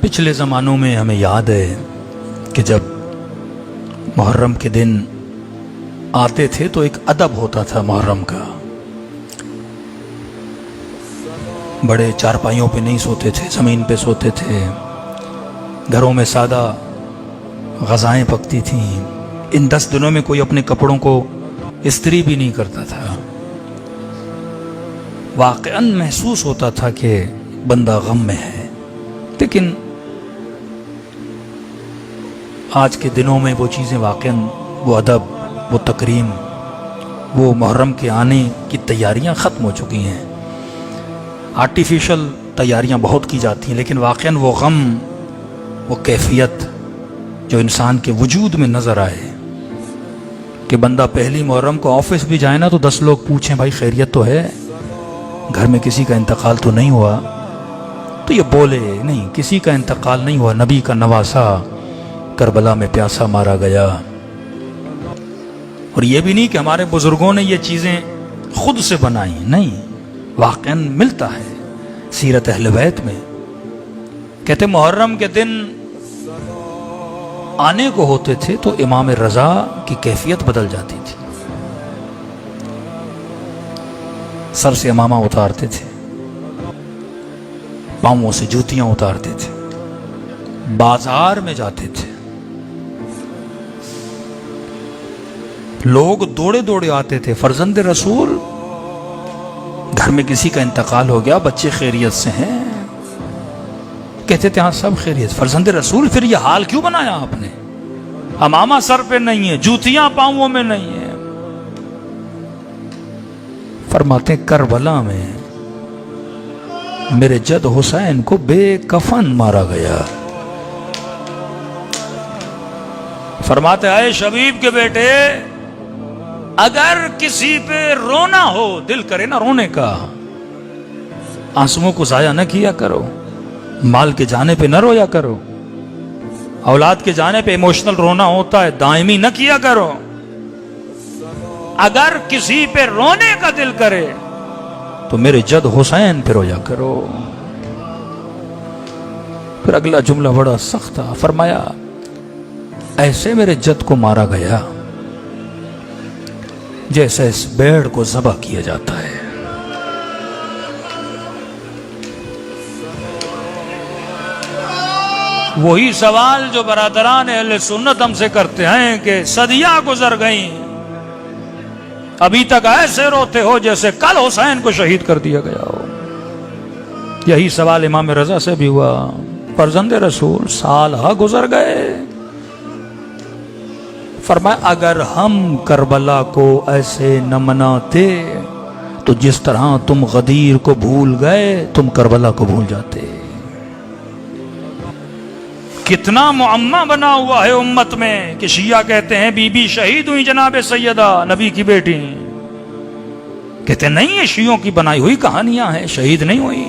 پچھلے زمانوں میں ہمیں یاد ہے کہ جب محرم کے دن آتے تھے تو ایک ادب ہوتا تھا محرم کا. بڑے چارپائیوں پہ نہیں سوتے تھے، زمین پہ سوتے تھے. گھروں میں سادہ غذائیں پکتی تھیں. ان 10 دنوں میں کوئی اپنے کپڑوں کو استری بھی نہیں کرتا تھا. واقعاً محسوس ہوتا تھا کہ بندہ غم میں ہے. لیکن آج کے دنوں میں وہ چیزیں واقعاً، وہ ادب، وہ تکریم، وہ محرم کے آنے کی تیاریاں ختم ہو چکی ہیں. آرٹیفیشل تیاریاں بہت کی جاتی ہیں، لیکن واقعاً وہ غم، وہ کیفیت جو انسان کے وجود میں نظر آئے کہ بندہ پہلی محرم کو آفس بھی جائے نا تو 10 لوگ پوچھیں بھائی خیریت تو ہے، گھر میں کسی کا انتقال تو نہیں ہوا؟ تو یہ بولے نہیں، کسی کا انتقال نہیں ہوا، نبی کا نواسا کربلا میں پیاسا مارا گیا. اور یہ بھی نہیں کہ ہمارے بزرگوں نے یہ چیزیں خود سے بنائی، نہیں، واقعاً ملتا ہے سیرت اہل بیت میں. کہتے محرم کے دن آنے کو ہوتے تھے تو امام رضا کی کیفیت بدل جاتی تھی. سر سے امامہ اتارتے تھے، پاؤں سے جوتیاں اتارتے تھے، بازار میں جاتے تھے. لوگ دوڑے دوڑے آتے تھے، فرزند رسول، گھر میں کسی کا انتقال ہو گیا، بچے خیریت سے ہیں؟ کہتے تھے ہاں سب خیریت. فرزند رسول پھر یہ حال کیوں بنایا آپ نے؟ امامہ سر پہ نہیں ہے، جوتیاں پاؤں میں نہیں ہیں. فرماتے کربلا میں میرے جد حسین کو بے کفن مارا گیا. فرماتے اے شبیب کے بیٹے، اگر کسی پہ رونا ہو، دل کرے نا رونے کا، آنسوؤں کو ضائع نہ کیا کرو. مال کے جانے پہ نہ رویا کرو. اولاد کے جانے پہ ایموشنل رونا ہوتا ہے، دائمی نہ کیا کرو. اگر کسی پہ رونے کا دل کرے تو میرے جد حسین پہ رویا کرو. پھر اگلا جملہ بڑا سخت تھا. فرمایا ایسے میرے جد کو مارا گیا جیسے اس بیڑ کو ذبح کیا جاتا ہے. وہی سوال جو برادران اہل سنت ہم سے کرتے ہیں کہ صدیاں گزر گئیں، ابھی تک ایسے روتے ہو جیسے کل حسین کو شہید کر دیا گیا ہو. یہی سوال امام رضا سے بھی ہوا. فرزند رسول سال ہا گزر گئے. فرمایا اگر ہم کربلا کو ایسے نہ مناتے تو جس طرح تم غدیر کو بھول گئے تم کربلا کو بھول جاتے. کتنا معمہ بنا ہوا ہے امت میں کہ شیعہ کہتے ہیں بی بی شہید ہوئی جناب سیدہ، نبی کی بیٹی. کہتے نہیں، یہ شیعوں کی بنائی ہوئی کہانیاں ہیں، شہید نہیں ہوئی.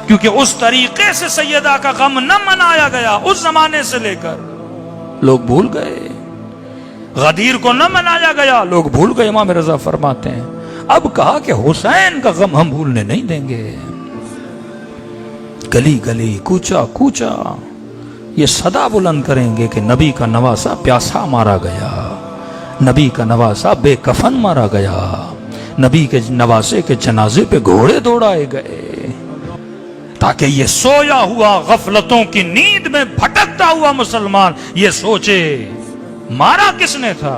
کیونکہ اس طریقے سے سیدہ کا غم نہ منایا گیا اس زمانے سے لے کر، لوگ بھول گئے. غدیر کو نہ منایا گیا، لوگ بھول گئے. امام رضا فرماتے ہیں اب کہا کہ حسین کا غم ہم بھولنے نہیں دیں گے. گلی گلی، کوچا کوچا یہ صدا بلند کریں گے کہ نبی کا نواسا پیاسا مارا گیا، نبی کا نواسا بے کفن مارا گیا، نبی کے نواسے کے جنازے پہ گھوڑے دوڑائے گئے، تاکہ یہ سویا ہوا غفلتوں کی نیند میں بھٹکتا ہوا مسلمان یہ سوچے مارا کس نے تھا؟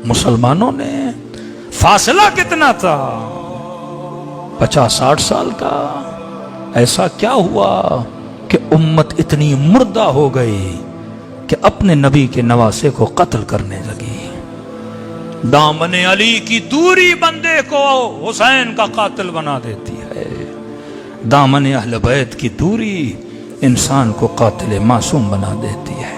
مسلمانوں نے. فاصلہ کتنا تھا؟ 50-60 سال کا. ایسا کیا ہوا کہ امت اتنی مردہ ہو گئی کہ اپنے نبی کے نواسے کو قتل کرنے لگی؟ دامن علی کی دوری بندے کو حسین کا قاتل بنا دیتی ہے. دامن اہل بیت کی دوری انسان کو قاتل معصوم بنا دیتی ہے.